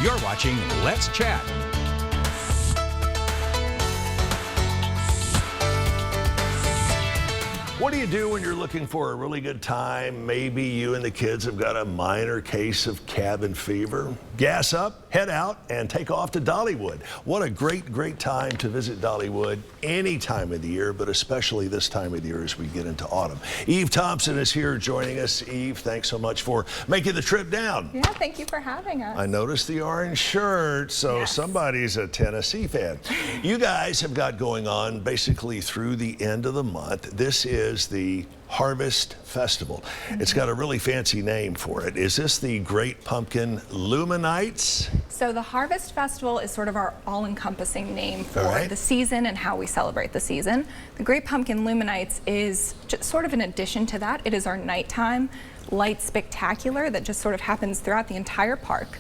You're watching Let's Chat. What do you do when you're looking for a really good time? Maybe you and the kids have got a minor case of cabin fever. Gas up, head out, and take off to Dollywood. What a great time to visit Dollywood any time of the year, but especially this time of the year as we get into autumn. Eve Thompson is here joining us. Eve, thanks so much for making the trip down. Yeah, thank you for having us. I noticed the orange shirt, so Yes. Somebody's a Tennessee fan. You guys have got going on basically through the end of the month. This is the Harvest Festival. It's got a really fancy name for it. Is this the Great Pumpkin Luminites? So the Harvest Festival is sort of our all-encompassing name for the season and how we celebrate the season. The Great Pumpkin Luminites is just sort of an addition to that. It is our nighttime light spectacular that just sort of happens throughout the entire park.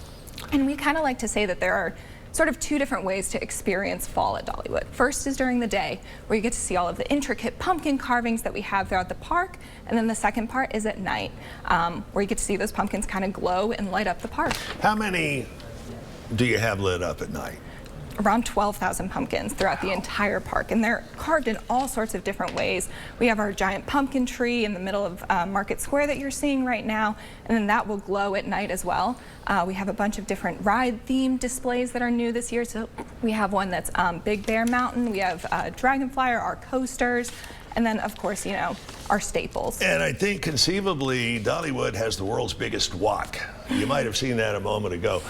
And we kind of like to say that there are sort of two different ways to experience fall at Dollywood. First is during the day, where you get to see all of the intricate pumpkin carvings that we have throughout the park, and then the second part is at night, where you get to see those pumpkins kind of glow and light up the park. How many do you have lit up at night? Around 12,000 pumpkins throughout the entire park, and they're carved in all sorts of different ways. We have our giant pumpkin tree in the middle of Market Square that you're seeing right now, and then that will glow at night as well. We have a bunch of different ride-themed displays that are new this year. So we have one that's Big Bear Mountain, we have Dragonflyer, our coasters, and then, of course, you know, our staples. And I think conceivably, Dollywood has the world's biggest wok. You might have seen that a moment ago.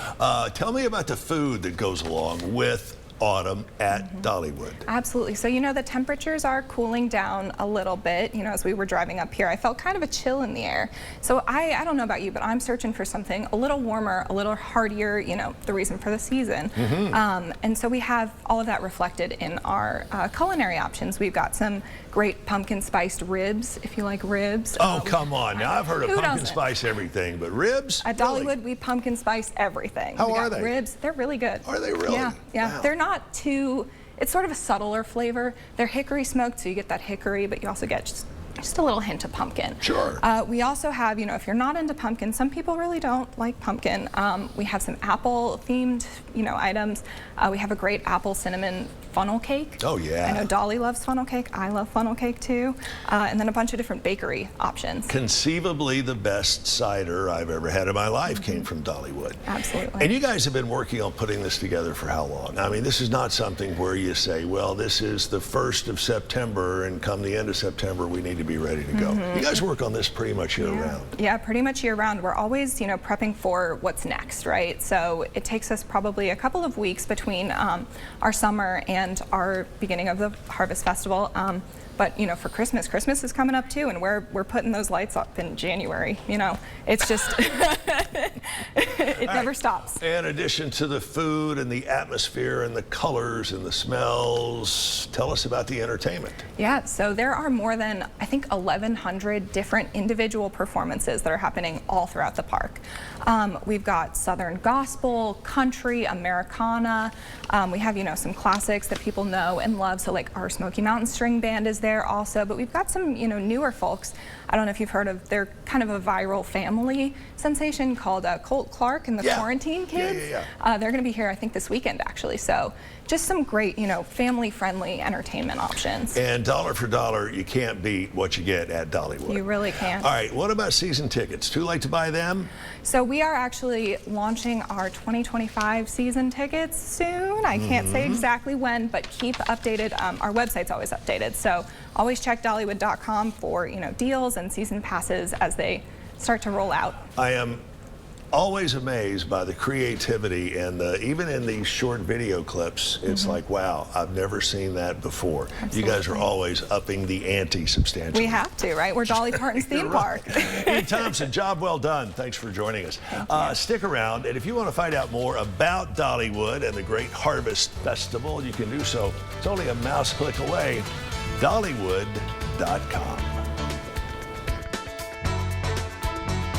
Tell me about the food that goes along with autumn at Dollywood. Absolutely. So, you know, the temperatures are cooling down a little bit. You know, as we were driving up here, I felt kind of a chill in the air. So I don't know about you, but I'm searching for something a little warmer, a little heartier, you know, the reason for the season. And so we have all of that reflected in our culinary options. We've got some great pumpkin spiced ribs, if you like ribs. Oh, come on. Now, I've heard of Who pumpkin doesn't? spice everything, but ribs? At Dollywood, we pumpkin spice everything. How We are got they? Ribs, they're really good. Are they really? Yeah, yeah. Wow. They're not too, it's sort of a subtler flavor. They're hickory smoked, so you get that hickory, but you also get just a little hint of pumpkin. Sure. We also have, you know, if you're not into pumpkin, some people really don't like pumpkin. We have some apple themed, you know, items. We have a great apple cinnamon funnel cake. Oh, yeah. I know Dolly loves funnel cake. I love funnel cake too. And then a bunch of different bakery options. Conceivably, the best cider I've ever had in my life came from Dollywood. Absolutely. And you guys have been working on putting this together for how long? I mean, this is not something where you say, well, this is the 1st of September, and come the end of September, we need to be ready to go. You guys work on this pretty much year-round. Yeah, pretty much year-round. We're always, you know, prepping for what's next, right? So it takes us probably a couple of weeks between our summer and our beginning of the Harvest Festival. But, you know, for Christmas is coming up too, and we're putting those lights up in January. You know, it's just, it never stops. In addition to the food and the atmosphere and the colors and the smells, tell us about the entertainment. Yeah, so there are more than, I think, 1,100 different individual performances that are happening all throughout the park. We've got Southern gospel, country, Americana. We have, you know, some classics that people know and love. So like our Smoky Mountain String Band is there also, but we've got some, you know, newer folks. I don't know if you've heard of, they're kind of a viral family sensation called Colt Clark and the Quarantine Kids. They're going to be here, I think, this weekend actually. So just some great, you know, family-friendly entertainment options. And dollar for dollar, you can't beat what you get at Dollywood. You really can't. All right, what about season tickets? Too late to buy them? So we are actually launching our 2025 season tickets soon. I can't say exactly when, but keep updated. Our website's always updated, so always check Dollywood.com for, you know, deals and season passes as they start to roll out. I am always amazed by the creativity and even in these short video clips, it's like, wow, I've never seen that before. Absolutely. You guys are always upping the ante substantially. We have to, right? We're Dolly Parton's theme park. Eve Thompson, job well done. Thanks for joining us. Stick around, and if you want to find out more about Dollywood and the Great Harvest Festival, you can do so. It's only a mouse click away. Dollywood.com.